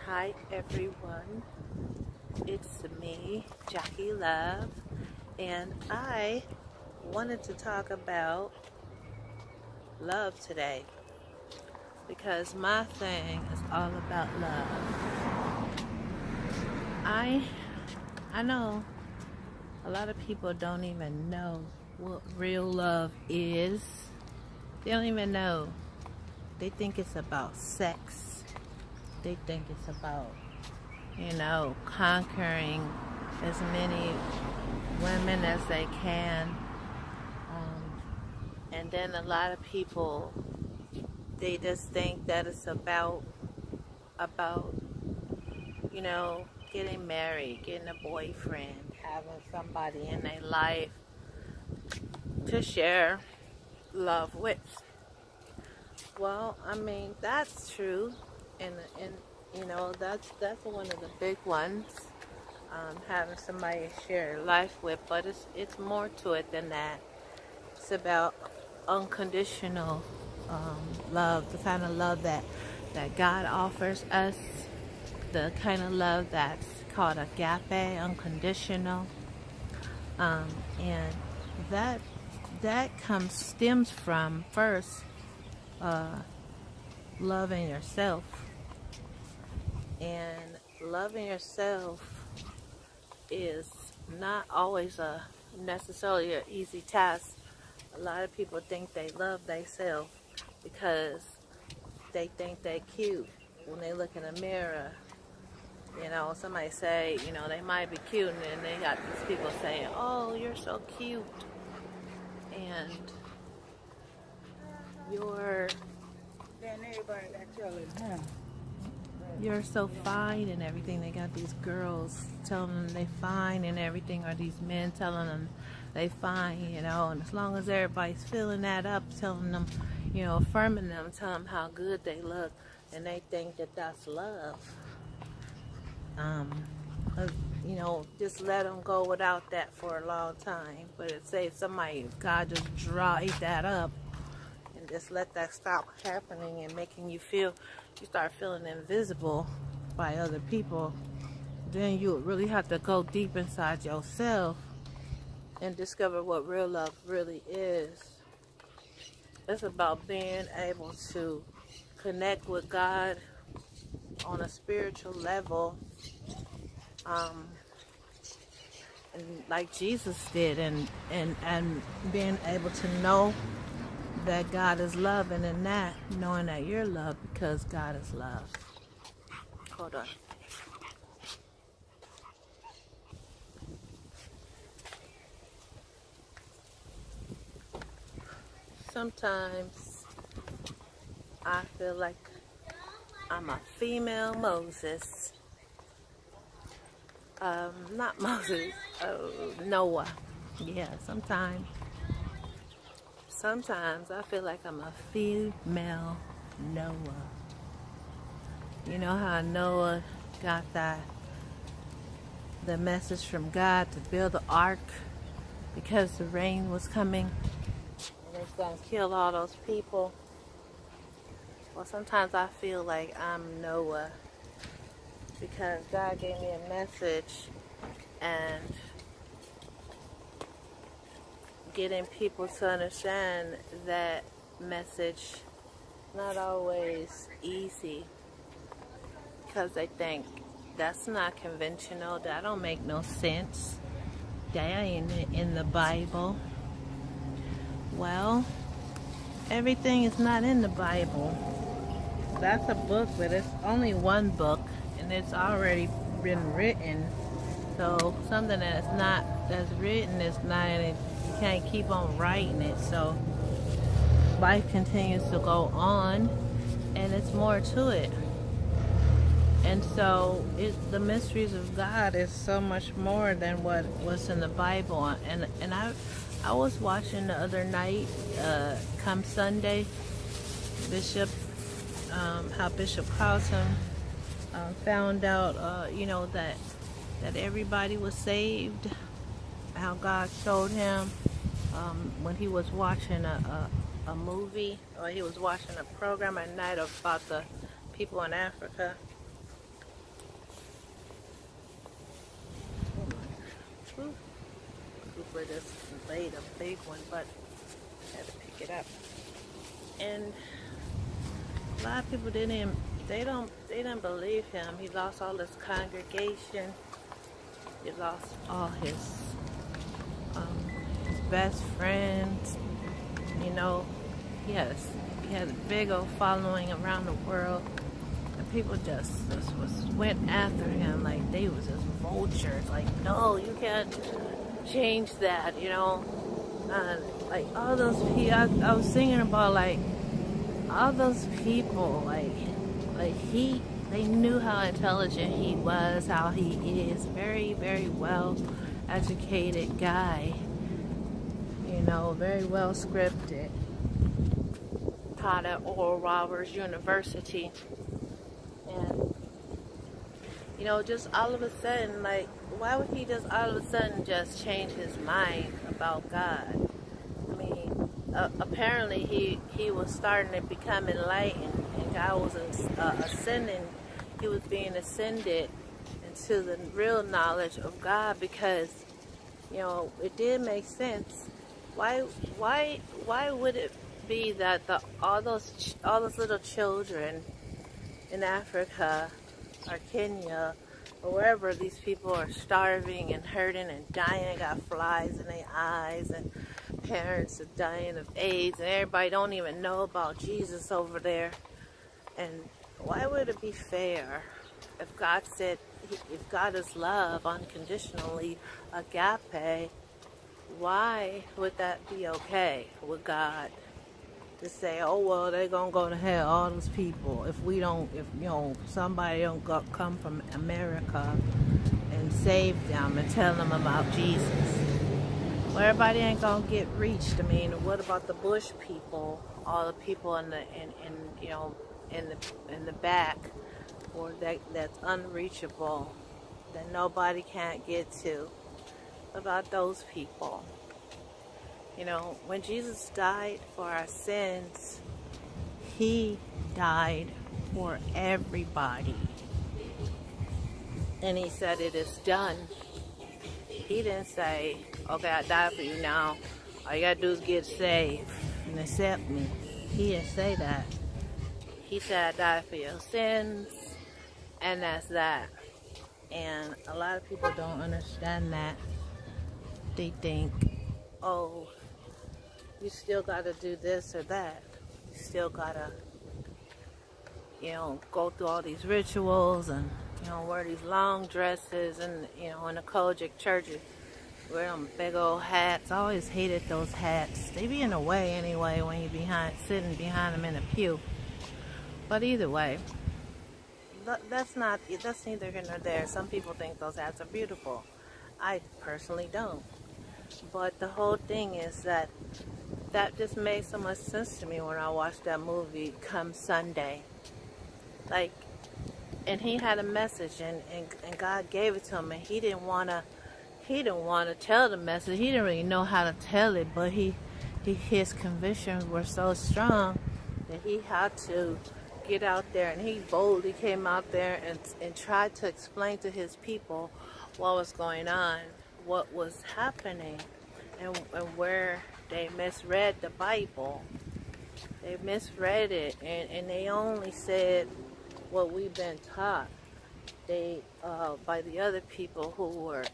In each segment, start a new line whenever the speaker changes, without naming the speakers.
Hi everyone, it's me, Jackee Love, and I wanted to talk about love today because my thing is all about love. I know a lot of people don't even know what real love is. They don't even know. They think it's about sex. They think it's about, conquering as many women as they can. And then a lot of people, they just think that it's about, getting married, getting a boyfriend, having somebody in their life to share love with. Well, that's true, and that's one of the big ones, having somebody to share life with. But it's more to it than that. It's about unconditional love, the kind of love that God offers us, the kind of love that's called agape, unconditional, and that stems from first loving yourself. And loving yourself is not always necessarily an easy task. A lot of people think they love themselves because they think they're cute when they look in a mirror. Somebody say, they might be cute, and then they got these people saying, "Oh, you're so cute," and you're so fine and everything. They got these girls telling them they fine and everything, or these men telling them they fine, and as long as everybody's filling that up, telling them, affirming them, telling them how good they look, and they think that that's love. Just let them go without that for a long time. But it says God just dry that up and just let that stop happening and making you start feeling invisible by other people. Then you really have to go deep inside yourself and discover what real love really is. It's about being able to connect with God on a spiritual level, and like Jesus did, and being able to know that God is love, and in that, knowing that you're loved because God is love. Hold on. Sometimes I feel like I'm a female Moses. Not Moses, Noah. Yeah, sometimes I feel like I'm a female Noah. You know how Noah got the message from God to build the ark because the rain was coming and it's going to kill all those people. Well, sometimes I feel like I'm Noah because God gave me a message, and getting people to understand that message not always easy because they think that's not conventional, that don't make no sense, that ain't in the Bible. Well, everything is not in the Bible. That's a book, but it's only one book, and it's already been written. So something that's written is not in it. You can't keep on writing it. So life continues to go on, and it's more to it. And so the mysteries of God is so much more than what's in the Bible. And I was watching the other night, come Sunday, how Bishop Carlson found out, that everybody was saved. How God showed him when he was watching a movie, or he was watching a program at night about the people in Africa. Oh my. Ooh. Cooper just laid a big one, but I had to pick it up. And a lot of people they didn't believe him. He lost all his congregation. He lost all his best friends. You know, he had a big old following around the world, and people just went after him like they was just vultures. Like, no, you can't change that. You know, like all those people. I was thinking about like all those people. They knew how intelligent he was, how he is. Very, very well educated guy. You know, very well scripted. Taught at Oral Roberts University. And, you know, just all of a sudden, like, why would he just all of a sudden just change his mind about God? I mean, apparently he was starting to become enlightened, and God was ascending. He was being ascended into the real knowledge of God, because, you know, it did make sense. Why would it be that all those little children in Africa or Kenya or wherever these people are starving and hurting and dying, got flies in their eyes, and parents are dying of AIDS, and everybody don't even know about Jesus over there? And why would it be fair if God said, if God is love unconditionally, agape? Why would that be okay with God to say, oh, well, they're going to go to hell, all those people, if you know, somebody don't come from America and save them and tell them about Jesus? Well, everybody ain't going to get reached. I mean, what about the bush people, all the people in the back, or that's unreachable, that nobody can't get to? About those people. You know, when Jesus died for our sins, he died for everybody. And he said, it is done. He didn't say, okay, I died for you now. All you gotta do is get saved and accept me. He didn't say that. He said, I died for your sins, and that's that. And a lot of people don't understand that. They think, oh, you still gotta do this or that. You still gotta, you know, go through all these rituals and, you know, wear these long dresses, and, you know, in the Kojic churches, wear them big old hats. I always hated those hats. They be in the way anyway when you sitting behind them in a pew. But either way, that's neither here nor there. Some people think those hats are beautiful. I personally don't. But the whole thing is that just made so much sense to me when I watched that movie Come Sunday. Like, and he had a message, and God gave it to him, and he didn't want to tell the message. He didn't really know how to tell it, but his convictions were so strong that he had to get out there, and he boldly came out there and tried to explain to his people what was going on, what was happening, and where they misread the Bible. They misread it, and they only said what we've been taught. They by the other people who were,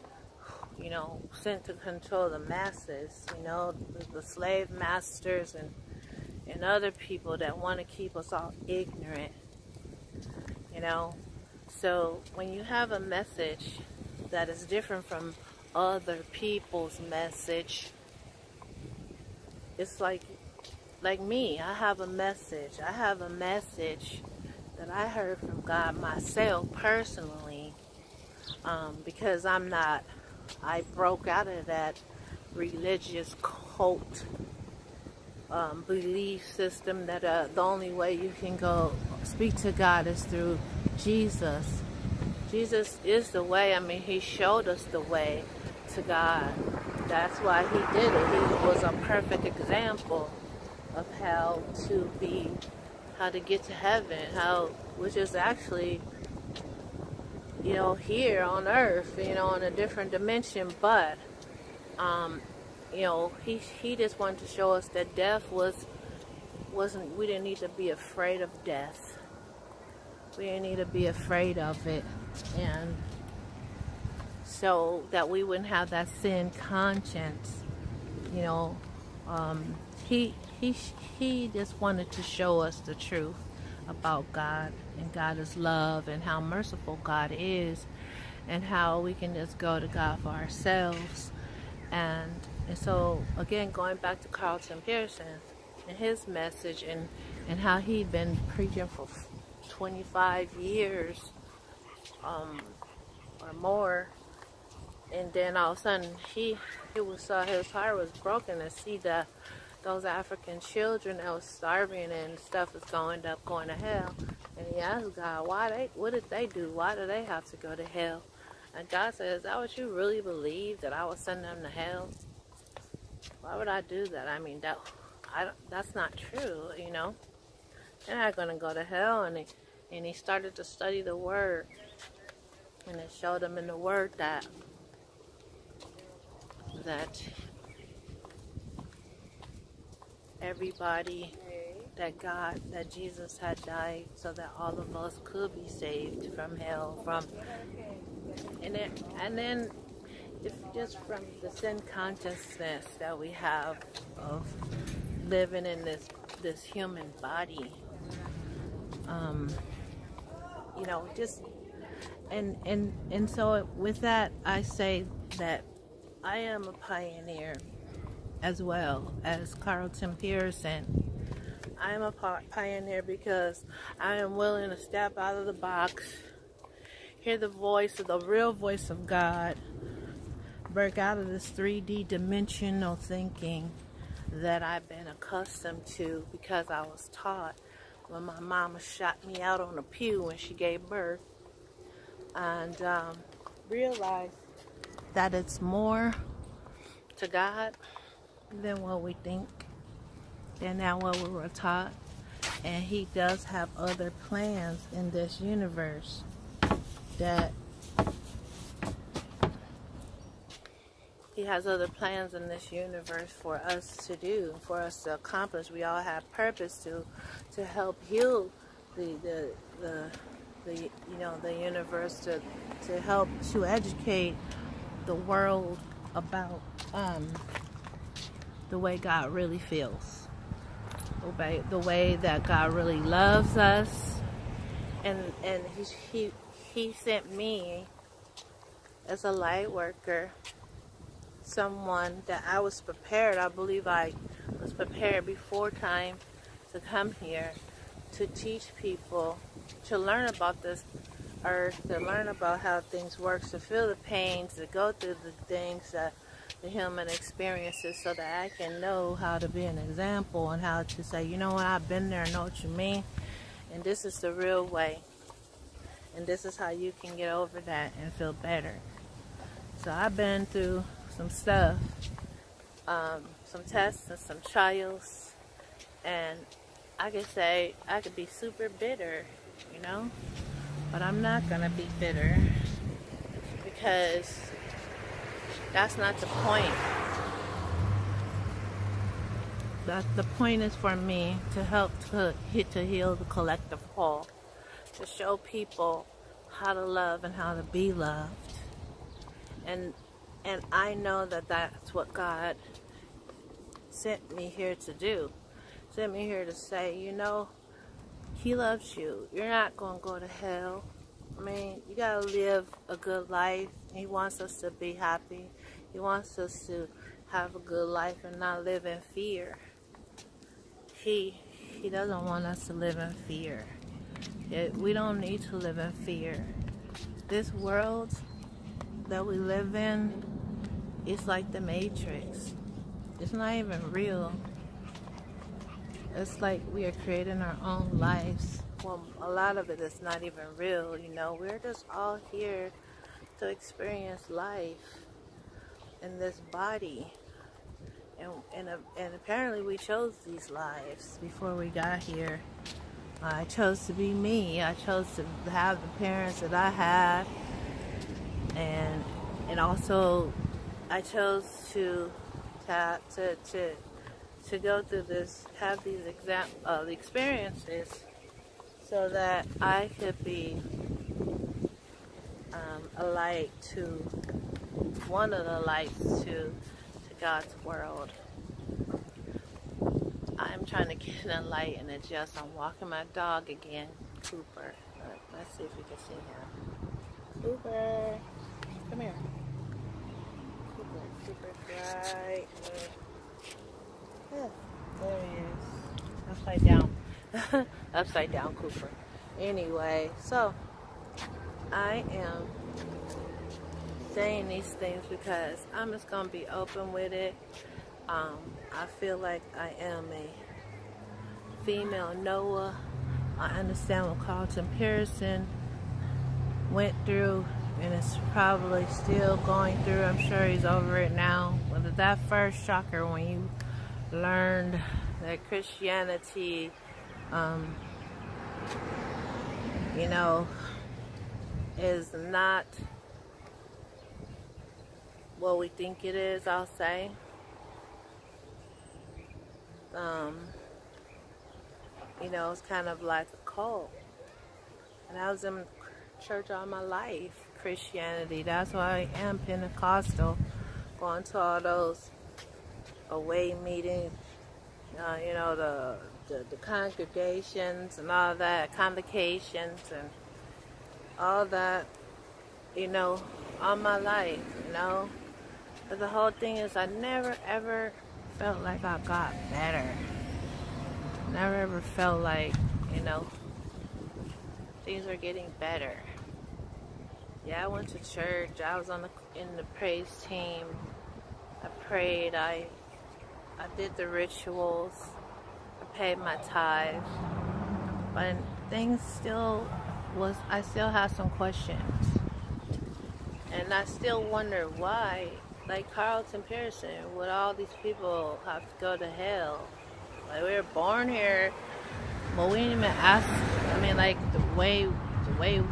you know, sent to control the masses, you know, the slave masters and other people that want to keep us all ignorant, you know. So when you have a message that is different from other people's message, it's like me. I have a message. I have a message that I heard from God myself personally, because I broke out of that religious cult belief system that the only way you can go speak to God is through Jesus. Jesus is the way. I mean, he showed us the way to God. That's why he did it. He was a perfect example of how how to get to heaven, which is actually, here on earth, in a different dimension. But he just wanted to show us that death wasn't. We didn't need to be afraid of death. We didn't need to be afraid of it, and so that we wouldn't have that sin conscience. He just wanted to show us the truth about God, and God is love, and how merciful God is, and how we can just go to God for ourselves. And so again, going back to Carlton Pearson and his message, and how he'd been preaching for 25 years or more, and then all of a sudden his heart was broken to see that those African children that was starving and stuff is going to hell. And he asked God, what did they do? Why do they have to go to hell? And God says, is that what you really believe, that I would send them to hell? Why would I do that? I mean, that's not true, They're not going to go to hell. And he started to study the Word. And it showed him in the Word that everybody, that Jesus had died so that all of us could be saved from hell, and then if just from the sin consciousness that we have of living in this human body, and so with that, I say that I am a pioneer as well as Carlton Pearson. I am a pioneer because I am willing to step out of the box, hear the real voice of God, break out of this 3D dimensional thinking that I've been accustomed to because I was taught when my mama shot me out on a pew when she gave birth, and realize that it's more to God than what we think, and than what we were taught. And he does have other plans in this universe for us to do, for us to accomplish. We all have purpose to help heal the universe, to help to educate the world about the way God really feels, the way that God really loves us, and he sent me as a light worker, someone that I was prepared. I believe I was prepared before time to come here to teach people, to learn about this earth, to learn about how things work, to feel the pains, to go through the things that the human experiences, so that I can know how to be an example and how to say, you know what, I've been there, I know what you mean, and this is the real way, and this is how you can get over that and feel better. So I've been through some stuff, some tests and some trials, and I could say I could be super bitter, but I'm not gonna be bitter, because that's not the point. The point is for me to help to heal the collective whole, to show people how to love and how to be loved. And I know that that's what God sent me here to do. Sent me here to say, He loves you. You're not going to go to hell. I mean, you got to live a good life. He wants us to be happy. He wants us to have a good life and not live in fear. He doesn't want us to live in fear. We don't need to live in fear. This world that we live in, it's like the Matrix. It's not even real. It's like we are creating our own lives. Well, a lot of it is not even real, We're just all here to experience life in this body. And apparently we chose these lives before we got here. I chose to be me. I chose to have the parents that I had, and also I chose to go through this, have these experiences, so that I could be a light to one of the lights to God's world. I'm trying to get a light and adjust. I'm walking my dog again, Cooper. Let's see if we can see him. Cooper, come here. Cooper's right there. Yeah, there he is. Upside down. Upside down Cooper. Anyway, so I am saying these things because I'm just going to be open with it. I feel like I am a female Noah. I understand what Carlton Pearson went through, and it's probably still going through. I'm sure he's over it now. Whether that first shocker when you learned that Christianity, you know, is not what we think it is, I'll say. You know, it's kind of like a cult. And I was in church all my life, Christianity. That's why I am Pentecostal, going to all those away meetings, you know, the congregations and all that, convocations and all that, you know, all my life, you know. But the whole thing is I never ever felt like I got better. Never ever felt like, you know, things are getting better. Yeah, I went to church. I was in the praise team. I prayed. I did the rituals. I paid my tithe. But things still was. I still have some questions, and I still wonder why. Like Carlton Pearson, would all these people have to go to hell? Like, we were born here, but we didn't even ask. I mean, like the way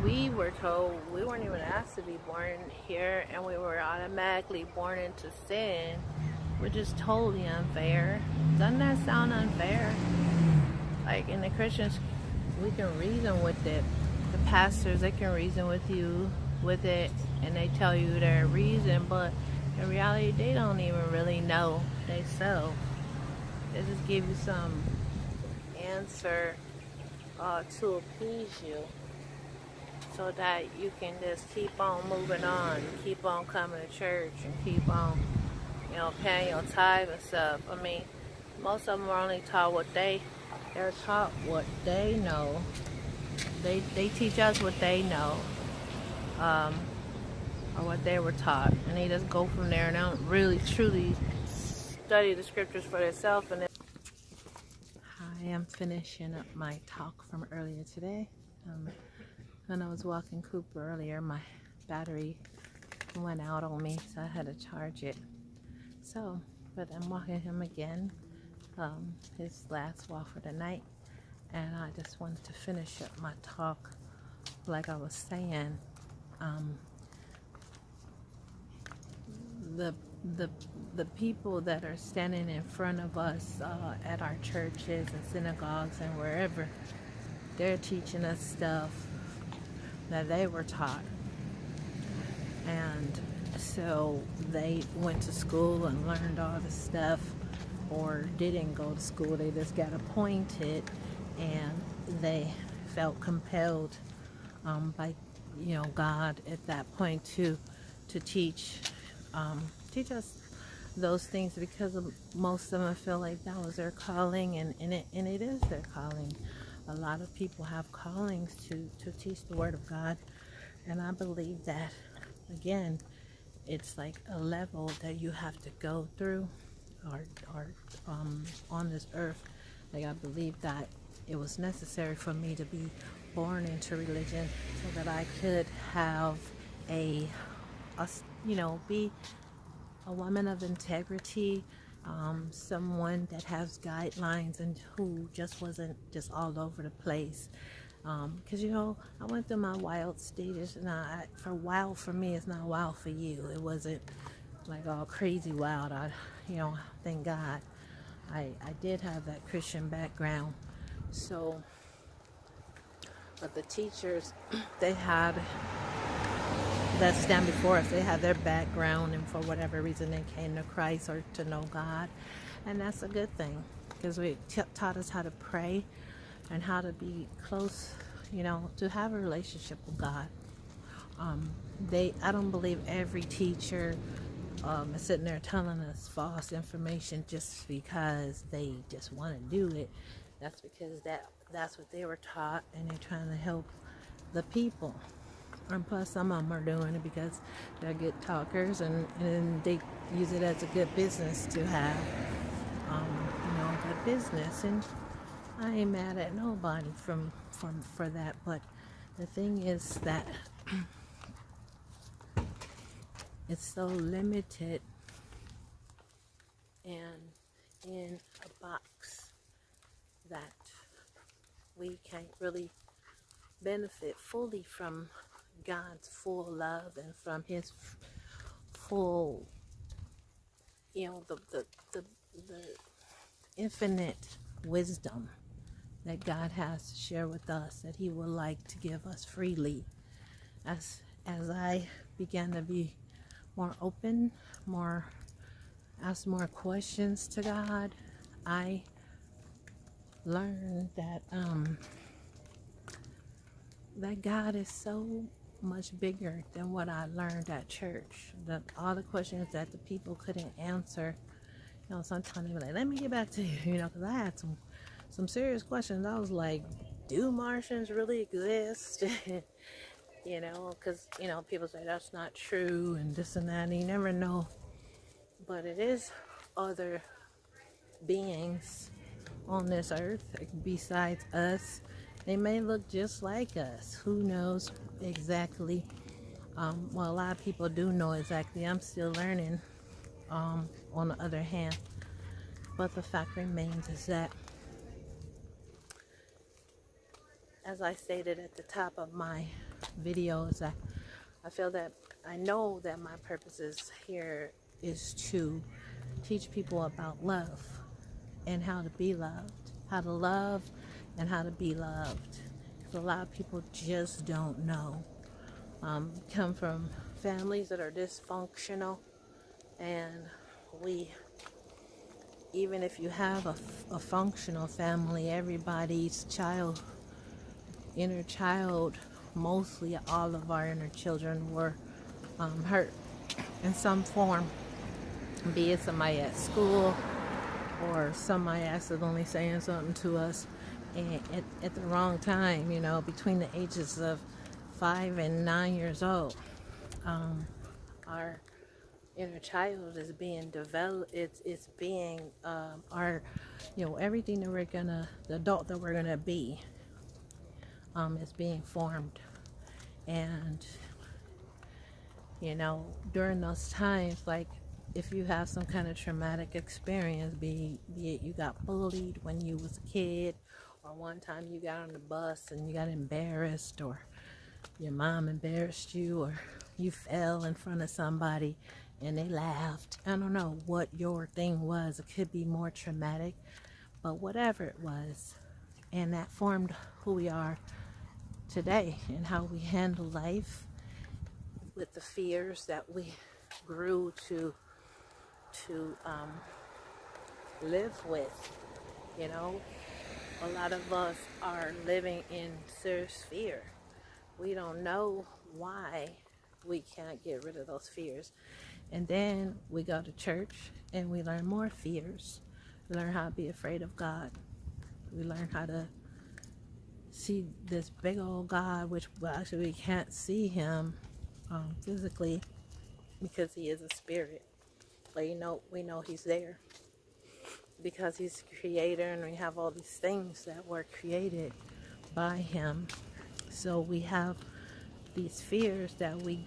we were told, we weren't even asked to be born here, and we were automatically born into sin, which is totally unfair. Doesn't that sound unfair? Like, in the Christians, we can reason with it. The pastors, they can reason with you with it, and they tell you their reason, but in reality, they don't even really know themselves. They just give you some answer to appease you, so that you can just keep on moving on, keep on coming to church, and keep on, you know, paying your tithe and stuff. I mean, most of them are only taught they're taught what they know. They teach us what they know, or what they were taught, and they just go from there and they don't really truly study the scriptures for themselves. And I am finishing up my talk from earlier today. When I was walking Cooper earlier, my battery went out on me, so I had to charge it. So, but I'm walking him again, his last walk for the night, and I just wanted to finish up my talk. Like I was saying, the people that are standing in front of us at our churches and synagogues and wherever, they're teaching us stuff that they were taught. And so they went to school and learned all the stuff, or didn't go to school, they just got appointed, and they felt compelled by, you know, God at that point to teach us those things, because most of them feel like that was their calling, and it is their calling. A lot of people have callings to teach the Word of God, and I believe that, again, it's like a level that you have to go through, or on this earth. Like, I believe that it was necessary for me to be born into religion so that I could have be a woman of integrity, someone that has guidelines and who just wasn't just all over the place. Because, I went through my wild stages, and for wild for me, it's not wild for you. It wasn't like all crazy wild. Thank God. I did have that Christian background. So, but the teachers, they had that stand before us, they had their background, and for whatever reason they came to Christ or to know God. And that's a good thing, because we taught us how to pray and how to be close, to have a relationship with God. I don't believe every teacher is sitting there telling us false information just because they just want to do it. That's because that's what they were taught, and they're trying to help the people. And plus, some of them are doing it because they're good talkers, and they use it as a good business to have, good business. And I ain't mad at nobody for that. But the thing is that it's so limited and in a box that we can't really benefit fully from God's full love and from His full, the infinite wisdom that God has to share with us, that He would like to give us freely. As I began to be more open, ask more questions to God, I learned that that God is so much bigger than what I learned at church. All the questions that the people couldn't answer, sometimes they were like, let me get back to you, because I had some serious questions. I was like, do Martians really exist? Because, people say that's not true and this and that, and you never know. But it is other beings on this earth besides us. They may look just like us. Who knows exactly? A lot of people do know exactly. I'm still learning, on the other hand. But the fact remains is that, as I stated at the top of my videos, I know that my purpose here is to teach people about love and how to be loved, how to love and how to be loved. Because a lot of people just don't know. Come from families that are dysfunctional, and even if you have a functional family, everybody's inner child, mostly all of our inner children were hurt in some form, be it somebody at school or somebody accidentally saying something to us at the wrong time, between the ages of 5 and 9 years old. Our inner child is being developed. It's being everything that the adult that we're gonna be, is being formed. And during those times, like if you have some kind of traumatic experience, be it you got bullied when you was a kid, or one time you got on the bus and you got embarrassed, or your mom embarrassed you, or you fell in front of somebody and they laughed. I don't know what your thing was. It could be more traumatic, but whatever it was, and that formed who we are today and how we handle life, with the fears that we grew to live with. A lot of us are living in serious fear. We don't know why we can't get rid of those fears. And then we go to church and we learn more fears. We learn how to be afraid of God. We learn how to see this big old God, which actually we can't see Him physically, because He is a spirit. But we know He's there because He's the creator, and we have all these things that were created by Him. So we have these fears that we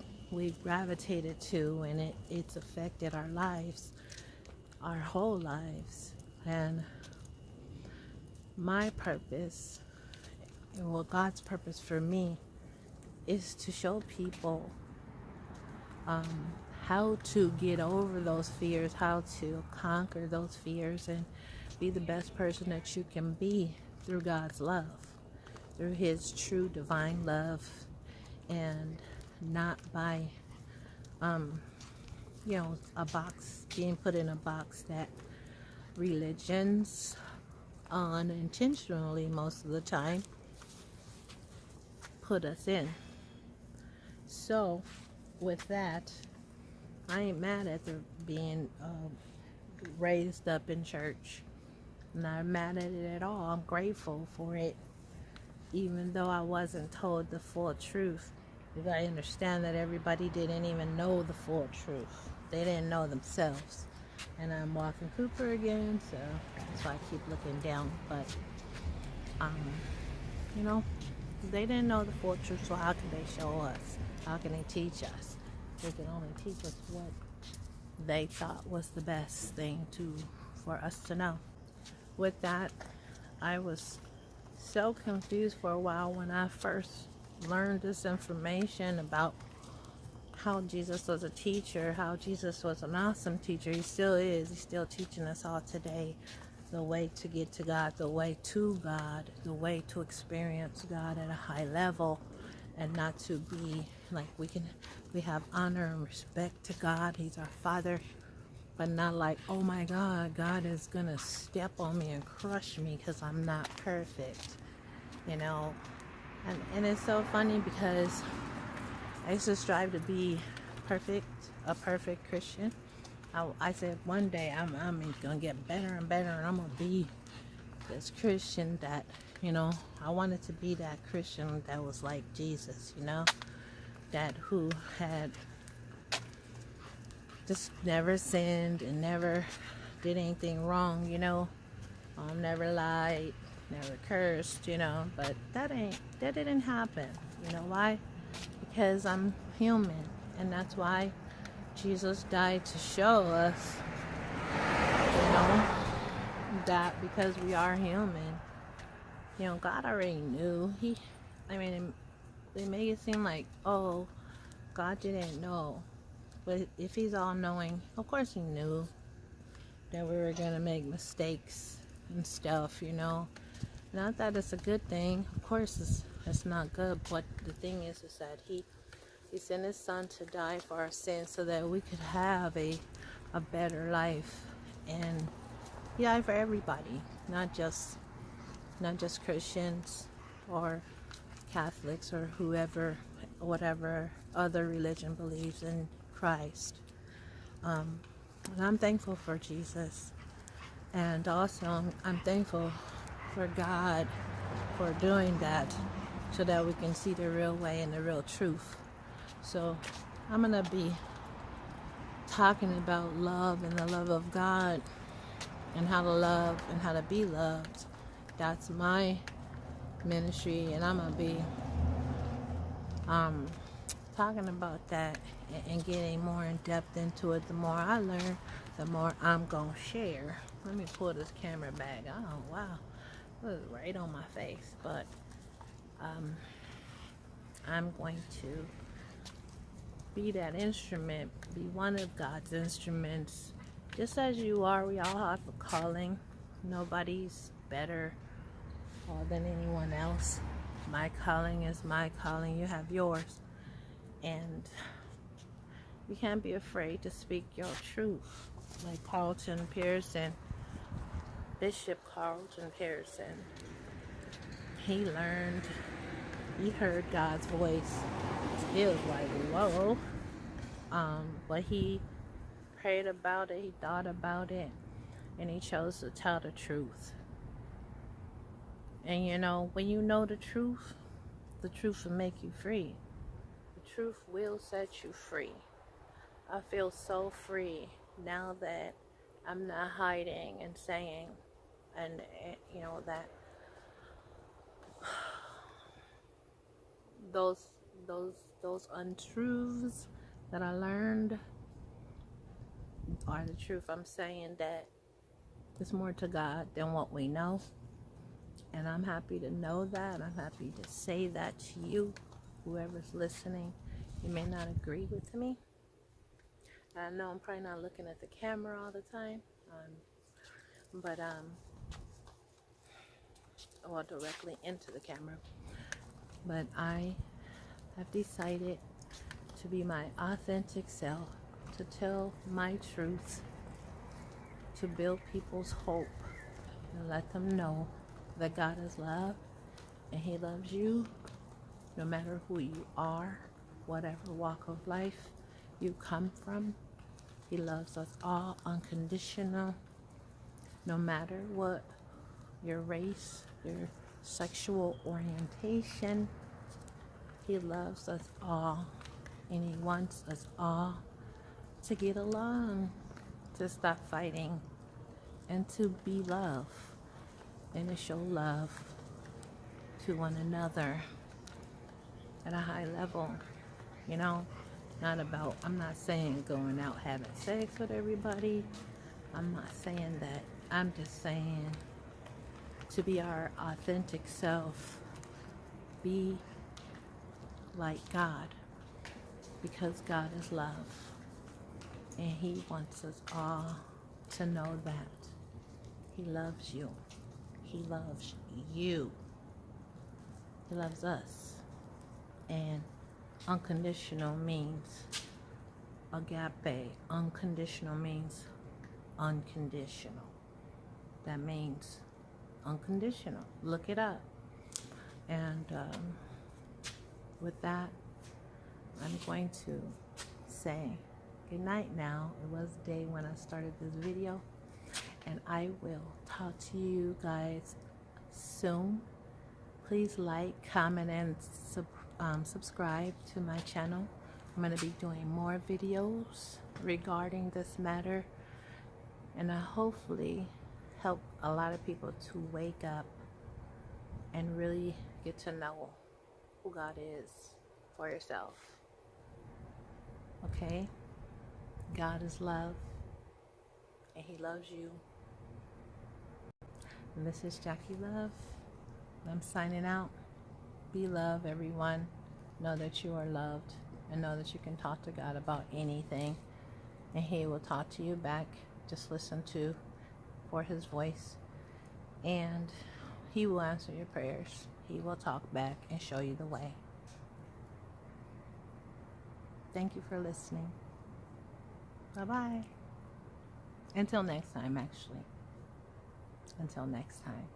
gravitated to, and it's affected our lives. our whole lives. And my purpose, and well, God's purpose for me, is to show people how to get over those fears, how to conquer those fears, and be the best person that you can be through God's love, through His true divine love, and not by, a box, being put in a box that religions, unintentionally most of the time, put us in. So, with that, I ain't mad at the being raised up in church. I'm not mad at it at all. I'm grateful for it, even though I wasn't told the full truth. Because I understand that everybody didn't even know the full truth. They didn't know themselves. And I'm walking Cooper again, so that's why I keep looking down. But, they didn't know the full truth, so how can they show us? How can they teach us? They can only teach us what they thought was the best thing for us to know. With that, I was so confused for a while when I first learned this information about how Jesus was a teacher, how Jesus was an awesome teacher. He still is. He's still teaching us all today the way to get to God, the way to God, the way to experience God at a high level, and not to be like we have honor and respect to God. He's our Father, but not like, oh my God, God is gonna step on me and crush me because I'm not perfect, and it's so funny because I used to strive to be a perfect Christian. I said one day I'm gonna get better and better, and I'm gonna be this Christian that, I wanted to be that Christian that was like Jesus, that who had just never sinned and never did anything wrong, never lied, never cursed, but that didn't happen. You know why? Because I'm human, and that's why Jesus died to show us, that because we are human, God already knew. They make it seem like, oh, God didn't know. But if He's all-knowing, of course He knew that we were going to make mistakes and stuff, Not that it's a good thing. Of course it's not good, but the thing is that He sent His Son to die for our sins so that we could have a better life. And He died for everybody, not just Christians or Catholics or whatever other religion believes in Christ. And I'm thankful for Jesus, and also I'm thankful for God for doing that so that we can see the real way and the real truth. So I'm gonna be talking about love and the love of God, and how to love and how to be loved. That's my ministry, and I'm gonna be talking about that and getting more in depth into it. The more I learn, the more I'm gonna share. Let me pull this camera back. Oh wow, it was right on my face. But I'm going to be that instrument, be one of God's instruments. Just as you are, we all have a calling. Nobody's better than anyone else. My calling is my calling. You have yours. And you can't be afraid to speak your truth. Like Bishop Carlton Pearson, he heard God's voice. He was like, whoa. But he prayed about it, he thought about it, and he chose to tell the truth. And when you know the truth will make you free. The truth will set you free. I feel so free now that I'm not hiding and saying, and that those untruths that I learned, are the truth. I'm saying that there's more to God than what we know. And I'm happy to know that. I'm happy to say that to you, whoever's listening. You may not agree with me. I know I'm probably not looking at the camera all the time. Well, directly into the camera. But I have decided to be my authentic self, to tell my truth, to build people's hope, and let them know that God is love, and He loves you no matter who you are, whatever walk of life you come from. He loves us all unconditional, no matter what your race, your sexual orientation. He loves us all, and He wants us all to get along, to stop fighting, and to be love, and to show love to one another at a high level. You know, I'm not saying going out having sex with everybody. I'm not saying that. I'm just saying to be our authentic self, be like God, because God is love, and He wants us all to know that He loves you. He loves you. He loves us. And unconditional means agape. Unconditional means unconditional. That means unconditional. Look it up. And with that, I'm going to say good night now. It was day when I started this video, and I will talk to you guys soon. Please like, comment, and subscribe to my channel. I'm going to be doing more videos regarding this matter, and I hopefully help a lot of people to wake up and really get to know who God is for yourself. Okay? God is love, and He loves you. And this is Jackee Love. I'm signing out. Be love, everyone. Know that you are loved, and know that you can talk to God about anything, and He will talk to you back. Just listen for His voice, and He will answer your prayers. He will talk back and show you the way. Thank you for listening. Bye-bye. Until next time, actually. Until next time.